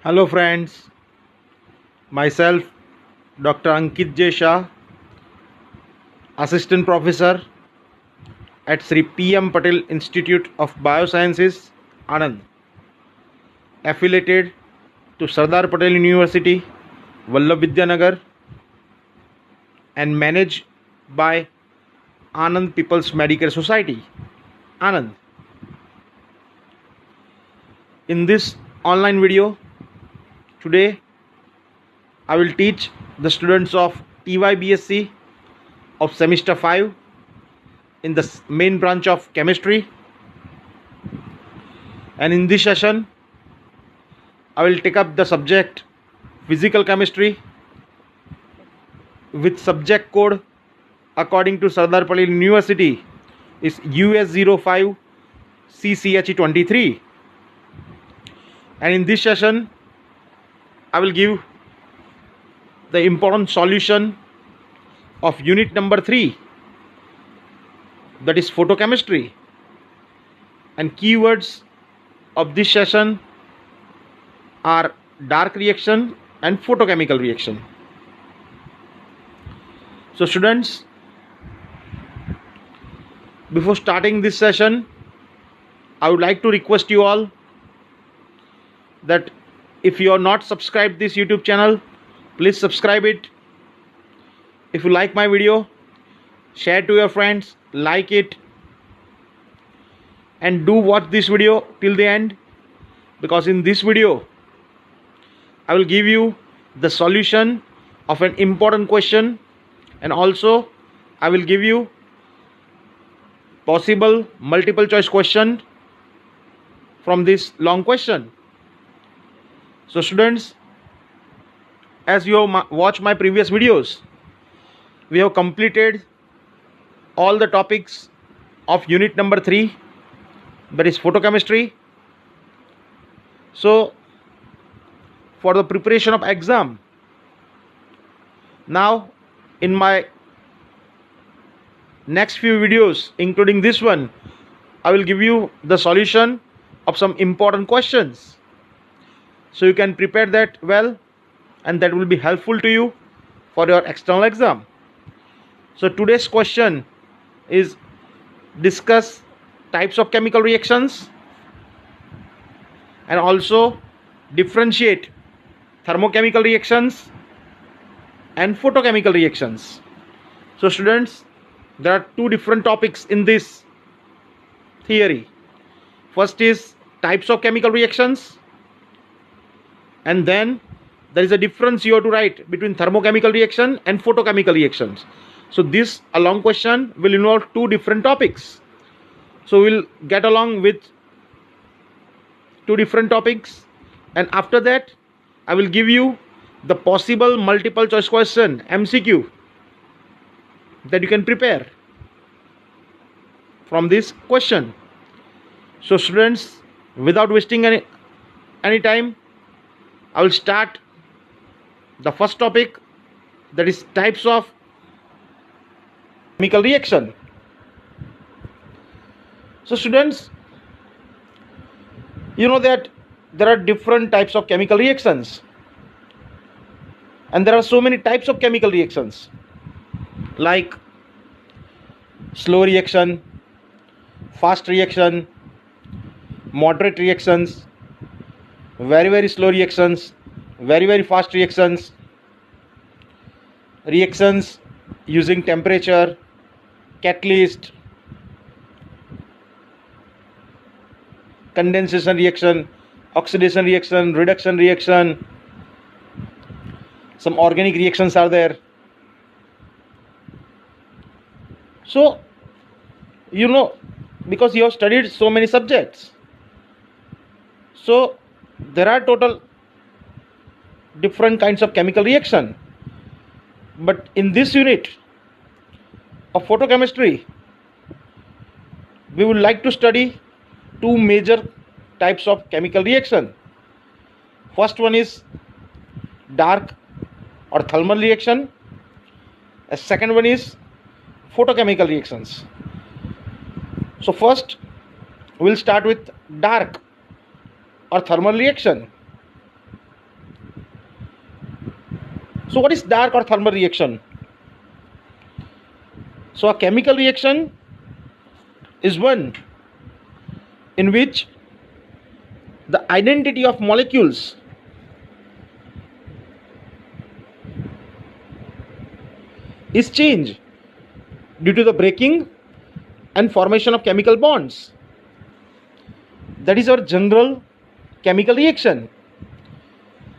Hello friends, myself Dr. Ankit J. Shah, Assistant Professor at Sri P.M. Patel Institute of Biosciences, Anand, affiliated to Sardar Patel University, Vallabh Vidyanagar, and managed by Anand People's Medicare Society, Anand. In this online video, today I will teach the students of TYBSc of semester 5 in the main branch of chemistry, and in this session I will take up the subject physical chemistry with subject code according to Sardar Patel University is US05 CCHE23, and in this session I will give the important solution of unit number 3, that is photochemistry, and keywords of this session are dark reaction and photochemical reaction. So students, before starting this session, I would like to request you all that if you are not subscribed this YouTube channel, please subscribe it. If you like my video, share to your friends, like it, and do watch this video till the end, because in this video I will give you the solution of an important question, and also I will give you possible multiple choice question from this long question. So students, as you have watched my previous videos, we have completed all the topics of unit number 3, that is photochemistry. So for the preparation of exam, now in my next few videos including this one, I will give you the solution of some important questions, so you can prepare that well, and that will be helpful to you for your external exam. So today's question is discuss types of chemical reactions and also differentiate thermochemical reactions and photochemical reactions. So students, there are two different topics in this theory. First is types of chemical reactions, and then there is a difference you have to write between thermochemical reaction and photochemical reactions. So this a long question will involve two different topics. So we'll get along with two different topics, and after that I will give you the possible multiple choice question MCQ that you can prepare from this question. So students, without wasting any time, I will start the first topic, that is types of chemical reaction. So students, you know that there are different types of chemical reactions, and there are so many types of chemical reactions, like slow reaction, fast reaction, moderate reactions, very slow reactions, very fast reactions, reactions using temperature, catalyst, condensation reaction, oxidation reaction, reduction reaction. Some organic reactions are there. So you know, because you have studied so many subjects, so there are total different kinds of chemical reaction. But in this unit of photochemistry, we would like to study two major types of chemical reaction. First one is dark or thermal reaction. A second one is photochemical reactions. So first we'll start with dark or thermal reaction. So what is dark or thermal reaction? So a chemical reaction is one in which the identity of molecules is changed due to the breaking and formation of chemical bonds. That is our general chemical reaction.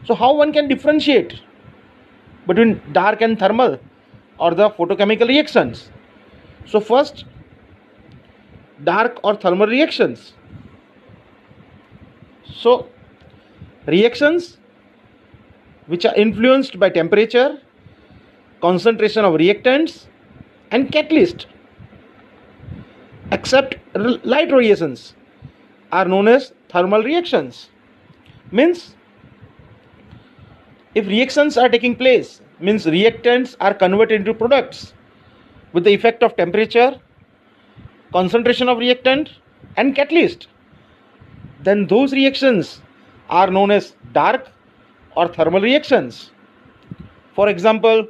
So how one can differentiate between dark and thermal or the photochemical reactions? So first, dark or thermal reactions. So reactions which are influenced by temperature, concentration of reactants and catalyst, except light reactions, are known as thermal reactions. Means if reactions are taking place, means reactants are converted into products with the effect of temperature, concentration of reactant and catalyst, then those reactions are known as dark or thermal reactions. For example,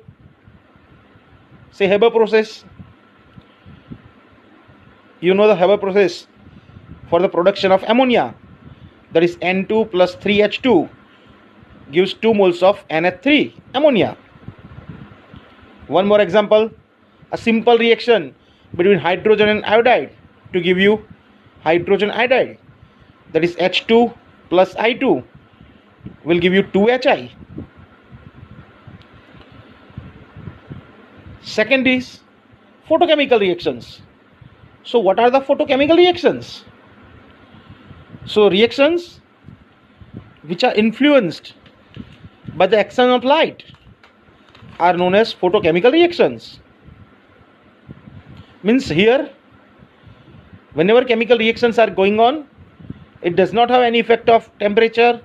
say Haber process. You know the Haber process for the production of ammonia, that is N2 plus 3H2 gives 2 moles of NH3 ammonia. One more example, a simple reaction between hydrogen and iodide to give you hydrogen iodide, that is H2 plus I2 will give you 2Hi. Second is photochemical reactions. So what are the photochemical reactions? So reactions which are influenced by the action of light are known as photochemical reactions. Means here, whenever chemical reactions are going on, it does not have any effect of temperature,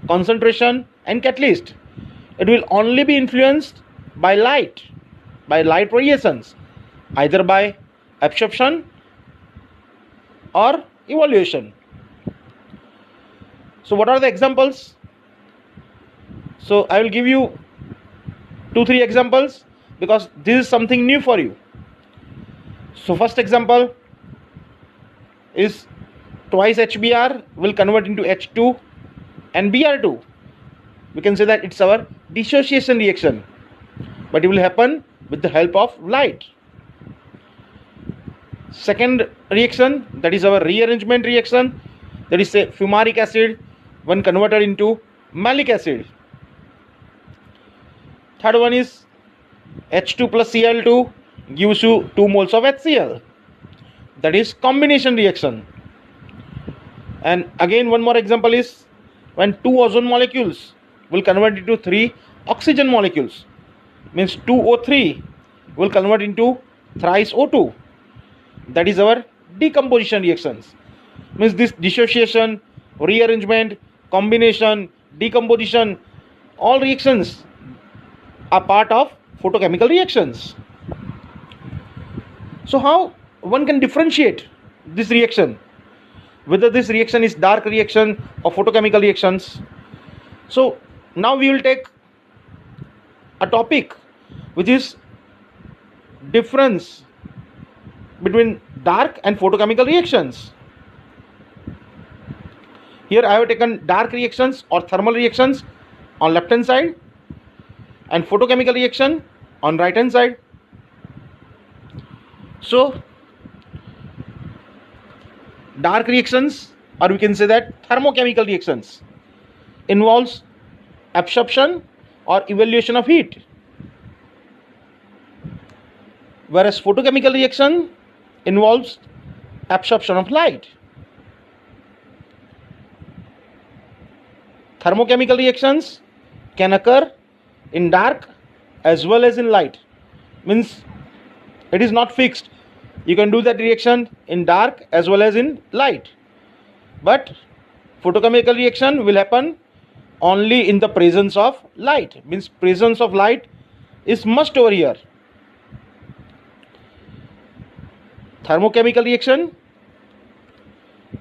concentration and catalyst. It will only be influenced by light radiations, either by absorption or evaluation. So what are the examples? So I will give you 2-3 examples because this is something new for you. So first example is twice HBr will convert into H2 and Br2. We can say that it's our dissociation reaction, but it will happen with the help of light. Second reaction, that is our rearrangement reaction, that is say fumaric acid when converted into malic acid. Third one is H2 plus Cl2 gives you 2 moles of HCl, that is combination reaction. And again one more example is when 2 ozone molecules will convert into 3 oxygen molecules, means 2O3 will convert into thrice O2, that is our decomposition reactions. Means this dissociation, rearrangement, combination, decomposition, all reactions are part of photochemical reactions. So how one can differentiate this reaction, whether this reaction is dark reaction or photochemical reactions? So now we will take a topic which is difference between dark and photochemical reactions. Here I have taken dark reactions or thermal reactions on left hand side and photochemical reaction on right hand side. So dark reactions, or we can say that thermochemical reactions, involves absorption or evaluation of heat, whereas photochemical reaction involves absorption of light. Thermochemical reactions can occur in dark as well as in light. Means it is not fixed. You can do that reaction in dark as well as in light. But photochemical reaction will happen only in the presence of light. Means presence of light is must over here. Thermochemical reaction,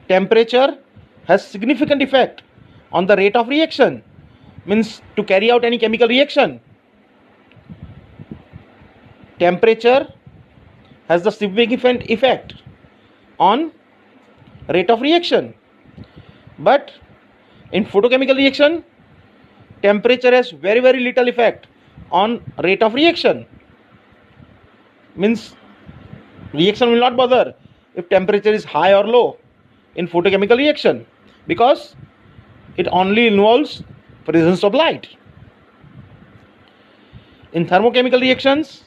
temperature has significant effect on the rate of reaction. Means to carry out any chemical reaction, temperature has the significant effect on rate of reaction. But in photochemical reaction, temperature has very little effect on rate of reaction. Means reaction will not bother if temperature is high or low in photochemical reaction, because it only involves presence of light. In thermochemical reactions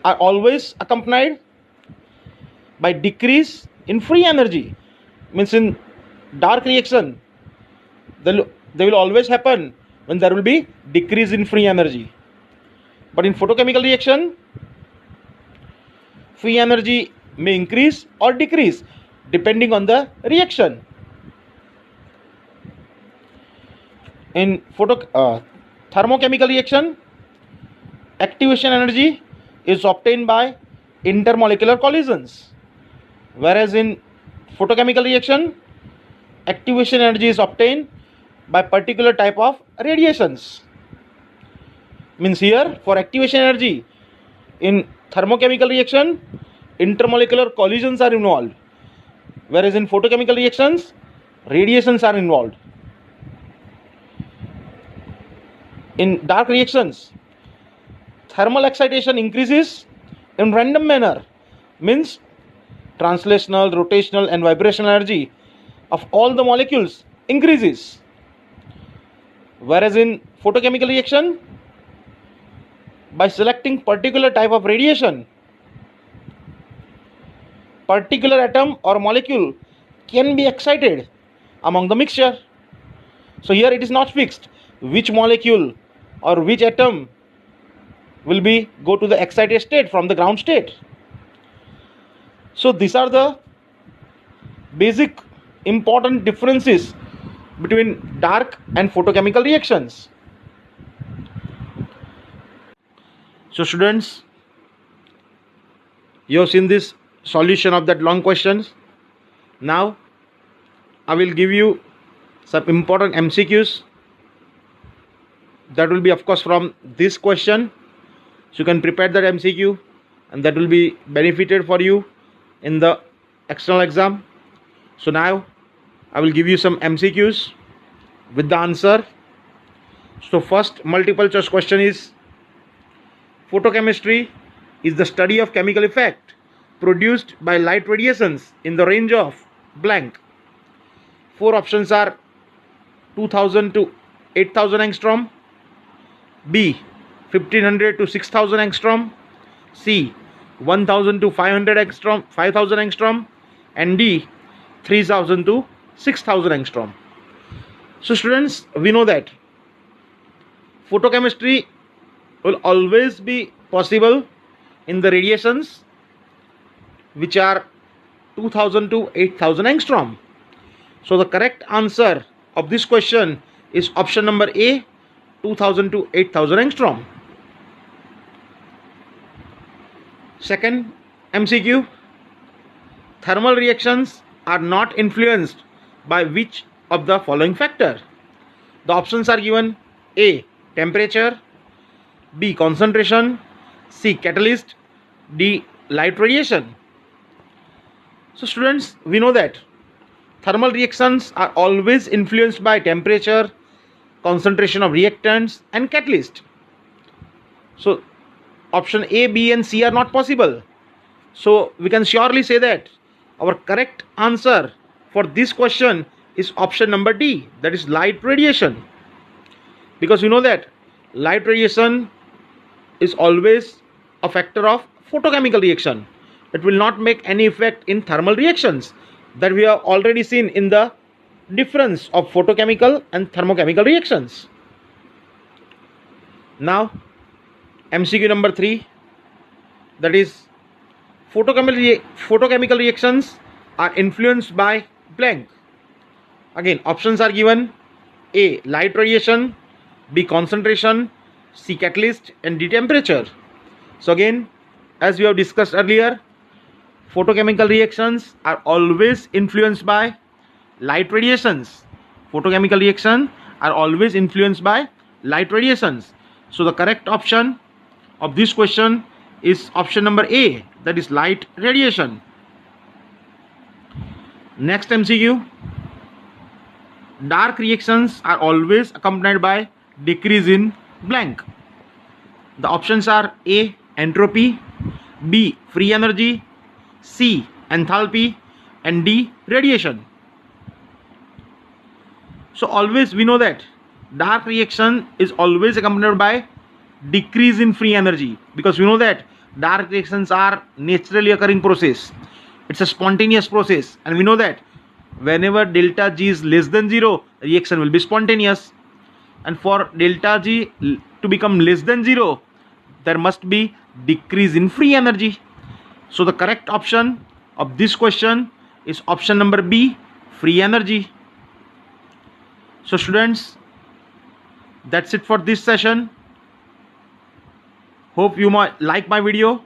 are always accompanied by decrease in free energy. Means in dark reaction, they will always happen when there will be decrease in free energy. But in photochemical reaction, free energy may increase or decrease depending on the reaction. In thermochemical reaction, activation energy is obtained by intermolecular collisions, whereas in photochemical reaction, activation energy is obtained by particular type of radiations. Means here, for activation energy in thermochemical reaction, intermolecular collisions are involved, whereas in photochemical reactions, radiations are involved. In dark reactions, thermal excitation increases in random manner. Means translational, rotational and vibrational energy of all the molecules increases, whereas in photochemical reaction, by selecting particular type of radiation, particular atom or molecule can be excited among the mixture. So here it is not fixed which molecule or which atom will be go to the excited state from the ground state. So these are the basic important differences between dark and photochemical reactions. So students, you have seen this solution of that long questions. Now I will give you some important MCQs that will be of course from this question. So you can prepare that MCQ and that will be benefited for you in the external exam. So now I will give you some MCQs with the answer. So first multiple choice question is, photochemistry is the study of chemical effect produced by light radiations in the range of blank. Four options are 2000 to 8000 angstrom, B 1500 to 6000 angstrom, C 1000 to 500 angstrom, 5000 angstrom, and D 3000 to 6000 angstrom. So students, we know that photochemistry will always be possible in the radiations which are 2000 to 8000 angstrom. So the correct answer of this question is option number A, 2000 to 8000 angstrom. Second MCQ, thermal reactions are not influenced by which of the following factor? The options are given: A, temperature, B, concentration, C, catalyst, D, light radiation. So students, we know that thermal reactions are always influenced by temperature, concentration of reactants and catalyst. So option A, B and C are not possible. So we can surely say that our correct answer for this question is option number D, that is light radiation. Because we know that light radiation is always a factor of photochemical reaction. It will not make any effect in thermal reactions, that we have already seen in the difference of photochemical and thermochemical reactions. Now MCQ number 3, that is photochemical reactions are influenced by blank. Again options are given: A, light radiation, B, concentration, C, catalyst and D, temperature. So again, as we have discussed earlier, photochemical reactions are always influenced by light radiations. Photochemical reactions are always influenced by light radiations. So the correct option of this question is option number A, that is light radiation. Next MCQ. Dark reactions are always accompanied by decrease in blank. The options are A, entropy, B, free energy, C, enthalpy, and D, radiation. So always we know that dark reaction is always accompanied by decrease in free energy, because we know that dark reactions are naturally occurring process. It's a spontaneous process, and we know that whenever delta G is less than 0, reaction will be spontaneous, and for delta G to become less than 0, there must be decrease in free energy. So the correct option of this question is option number B, free energy. So students, that's it for this session. Hope you might like my video,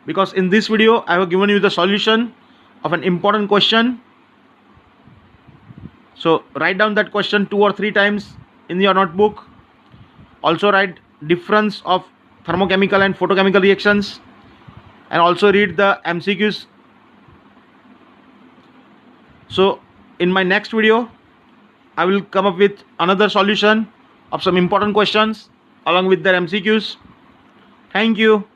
because in this video I have given you the solution of an important question. So write down that question 2 or 3 times in your notebook. Also write difference of thermochemical and photochemical reactions, and also read the MCQs. So in my next video I will come up with another solution of some important questions along with their MCQs. Thank you.